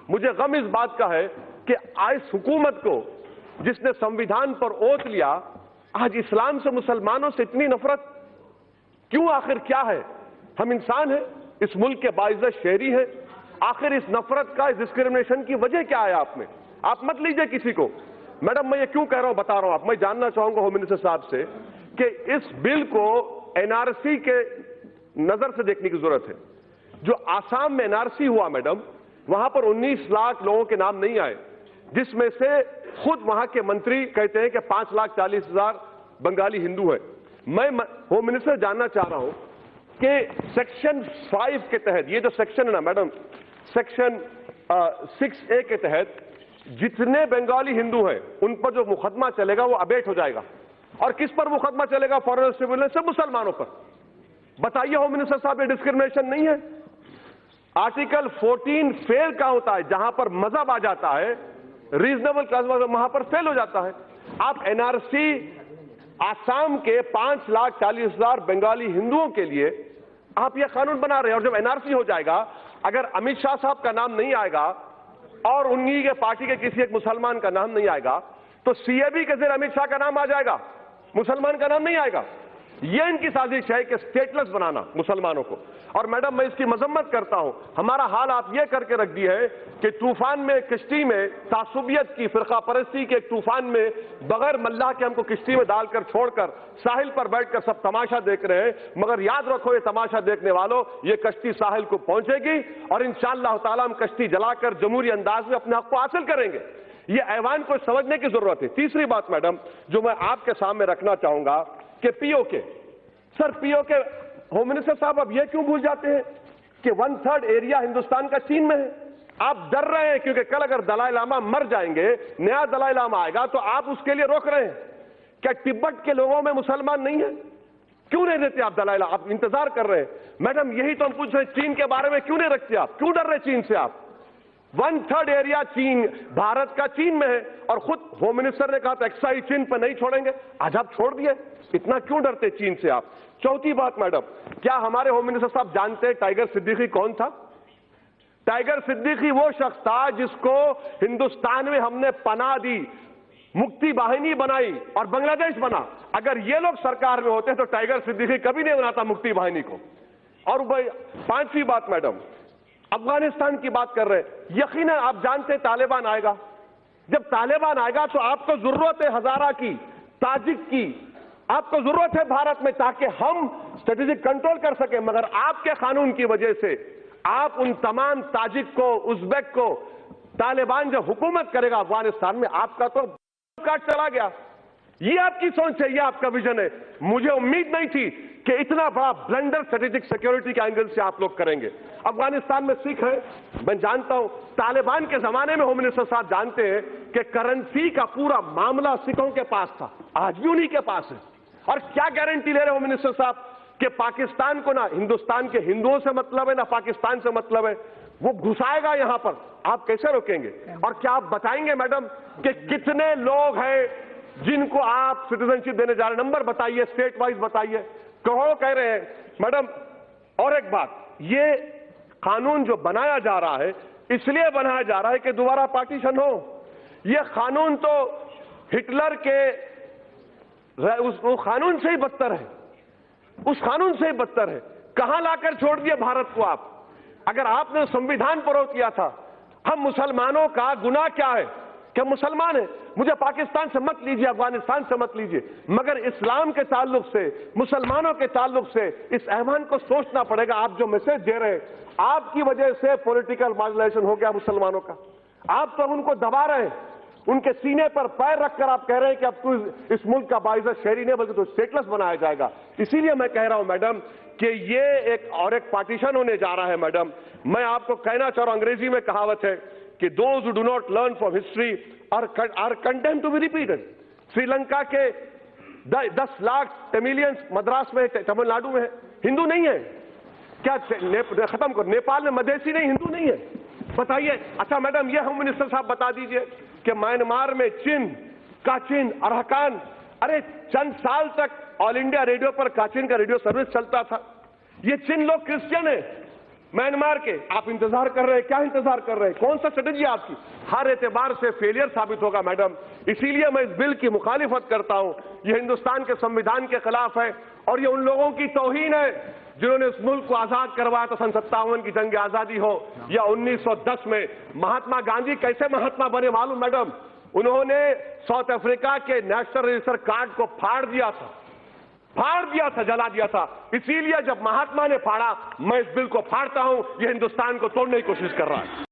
मुझे गम इस बात का है कि इस हुकूमत को जिसने संविधान पर ओथ लिया, आज इस्लाम से, मुसलमानों से इतनी नफरत क्यों? आखिर क्या है? हम इंसान हैं, इस मुल्क के बाइज्जत शहरी हैं। आखिर इस नफरत का, इस डिस्क्रिमिनेशन की वजह क्या है आप में? आप मत लीजिए किसी को। मैडम, मैं ये क्यों कह रहा हूं बता रहा हूं। मैं जानना चाहूंगा होम मिनिस्टर साहब से कि इस बिल को एनआरसी के नजर से देखने की जरूरत है। जो आसाम में एनआरसी हुआ मैडम, वहां पर 19 लाख लोगों के नाम नहीं आए, जिसमें से खुद वहां के मंत्री कहते हैं कि 5,40,000 बंगाली हिंदू हैं। मैं होम मिनिस्टर जानना चाह रहा हूं कि सेक्शन 5 के तहत, ये जो सेक्शन है ना मैडम, सेक्शन 6A के तहत जितने बंगाली हिंदू हैं उन पर जो मुकदमा चलेगा वो अबेट हो जाएगा। और किस पर मुकदमा चलेगा? फॉरेन सिविलियन से, मुसलमानों पर। बताइए होम मिनिस्टर साहब, ये डिस्क्रिमिनेशन नहीं है? आर्टिकल 14 फेल का होता है, जहां पर मजहब आ जाता है, रीजनेबल क्लास वहां पर फेल हो जाता है। आप एनआरसी आसाम के 5,40,000 बंगाली हिंदुओं के लिए आप यह कानून बना रहे हैं। और जब एनआरसी हो जाएगा, अगर अमित शाह साहब का नाम नहीं आएगा और उन्हीं के पार्टी के किसी एक मुसलमान का नाम नहीं आएगा, तो सीएबी के जरिए अमित शाह का नाम आ जाएगा, मुसलमान का नाम नहीं आएगा। यह इनकी साजिश है कि स्टेटलेस बनाना मुसलमानों को। और मैडम, मैं इसकी मजम्मत करता हूं। हमारा हाल आप यह करके रख दिए है कि तूफान में, किश्ती में तासुबियत की, फिरका परस्ती के एक तूफान में बगैर मल्लाह के हमको किश्ती में डालकर छोड़कर साहिल पर बैठकर सब तमाशा देख रहे हैं। मगर याद रखो, ये तमाशा देखने वालों, ये कश्ती साहिल को पहुंचेगी और इंशाअल्लाह ताला हम कश्ती जलाकर जमहूरी अंदाज में अपने हक को हासिल करेंगे। ये ऐवान को समझने की जरूरत है। तीसरी बात मैडम जो मैं आपके सामने रखना चाहूंगा कि PoK, sir PoK, home minister साहब अब यह क्यों भूल जाते हैं कि 1/3 एरिया हिंदुस्तान का चीन में है? आप डर रहे हैं क्योंकि कल अगर दलाई लामा मर जाएंगे, नया दलाई लामा आएगा, तो आप उसके लिए रोक रहे हैं। क्या तिब्बत के लोगों में मुसलमान नहीं है? क्यों नहीं देते आप दलाई लामा? आप इंतजार कर रहे हैं। मैडम, यही तो हम पूछ रहे हैं, चीन के बारे में क्यों नहीं रखते आप? क्यों डर रहे चीन से आप? 1/3 एरिया चीन, भारत का चीन में है। और खुद होम मिनिस्टर ने कहा था एक्साइज चीन पर नहीं छोड़ेंगे, आज आप छोड़ दिए। इतना क्यों डरते चीन से आप? चौथी बात मैडम, क्या हमारे होम मिनिस्टर साहब जानते हैं टाइगर सिद्दीकी कौन था? टाइगर सिद्दीकी वो शख्स था जिसको हिंदुस्तान में हमने पनाह दी, मुक्ति वाहिनी बनाई और बांग्लादेश बना। अगर ये लोग सरकार में होते तो टाइगर सिद्दीकी कभी नहीं बनाता मुक्ति वाहिनी को। और भाई, पांचवी बात मैडम, अफगानिस्तान की बात कर रहे हैं। यकीनन आप जानते हैं तालिबान आएगा। जब तालिबान आएगा तो आपको जरूरत है हजारा की, ताजिक की, आपको जरूरत है भारत में, ताकि हम स्ट्रेटेजिक कंट्रोल कर सके। मगर आपके कानून की वजह से आप उन तमाम ताजिक को, उज्बेक को, तालिबान जब हुकूमत करेगा अफगानिस्तान में, आपका तो काट चला गया। ये आपकी सोच है, ये आपका विजन है। मुझे उम्मीद नहीं थी कि इतना बड़ा ब्लंडर स्ट्रेटेजिक सिक्योरिटी के एंगल से आप लोग करेंगे। अफगानिस्तान में सिख है, मैं जानता हूं। तालिबान के जमाने में होम मिनिस्टर साहब जानते हैं कि करेंसी का पूरा मामला सिखों के पास था, आज भी उन्हीं के पास है। और क्या गारंटी ले रहे होम मिनिस्टर साहब कि पाकिस्तान को ना हिंदुस्तान के हिंदुओं से मतलब है, ना पाकिस्तान से मतलब है, वो घुसाएगा यहां पर। आप कैसे रोकेंगे? और क्या आप बताएंगे मैडम कि कितने लोग हैं जिनको आप सिटीजनशिप देने जा रहे हैं? नंबर बताइए, स्टेट वाइज बताइए। करोड़ों कह रहे हैं मैडम। और एक बात, ये कानून जो बनाया जा रहा है इसलिए बनाया जा रहा है कि दोबारा पार्टीशन हो। ये कानून तो हिटलर के उस कानून से ही बदतर है, उस कानून से ही बदतर है। कहां लाकर छोड़ दिए भारत को आप? अगर आपने संविधान पर रोक किया था, हम मुसलमानों का गुनाह क्या है कि मुसलमान है? मुझे पाकिस्तान से मत लीजिए, अफगानिस्तान से मत लीजिए, मगर इस्लाम के ताल्लुक से, मुसलमानों के ताल्लुक से इस ऐवान को सोचना पड़ेगा। आप जो मैसेज दे रहे हैं, आपकी वजह से पॉलिटिकल मार्जिनाइजेशन हो गया मुसलमानों का। आप तो उनको दबा रहे हैं, उनके सीने पर पैर रखकर आप कह रहे हैं कि अब तो इस मुल्क का बाइज्जत शहरी नहीं बल्कि तो स्टेटलेस बनाया जाएगा। इसीलिए मैं कह रहा हूं मैडम कि ये एक पार्टीशन होने जा रहा है। मैडम, मैं आपको कहना चाह रहा हूं, अंग्रेजी में कहावत है कि those who do not learn from history are condemned to be repeated। Sri Lanka के 10 लाख तमिलियंस मद्रास में, तमिलनाडु में है, हिंदू नहीं है क्या? खत्म करो। नेपाल में मधेसी नहीं, हिंदू नहीं है, बताइए। अच्छा मैडम, ये होम मिनिस्टर साहब बता दीजिए कि म्यांमार में चिन, काचिन, अरहकान, अरे चंद साल तक ऑल इंडिया रेडियो पर काचिन का रेडियो सर्विस चलता था। ये चिन लोग क्रिश्चियन है, म्यांमार के आप इंतजार कर रहे हैं, क्या इंतजार कर रहे हैं? कौन सा स्ट्रेटेजी आपकी? हर एतबार से फेलियर साबित होगा मैडम। इसीलिए मैं इस बिल की मुखालिफत करता हूं। यह हिंदुस्तान के संविधान के खिलाफ है और यह उन लोगों की तौहीन है जिन्होंने इस मुल्क को आजाद करवाया था। सन 57 की जंग आजादी हो या 1910 में महात्मा गांधी कैसे महात्मा बने मालूम मैडम? उन्होंने साउथ अफ्रीका के नेशनल रजिस्टर कार्ड को फाड़ दिया था, जला दिया था। इसीलिए जब महात्मा ने फाड़ा, मैं इस बिल को फाड़ता हूं। यह हिंदुस्तान को तोड़ने की कोशिश कर रहा है।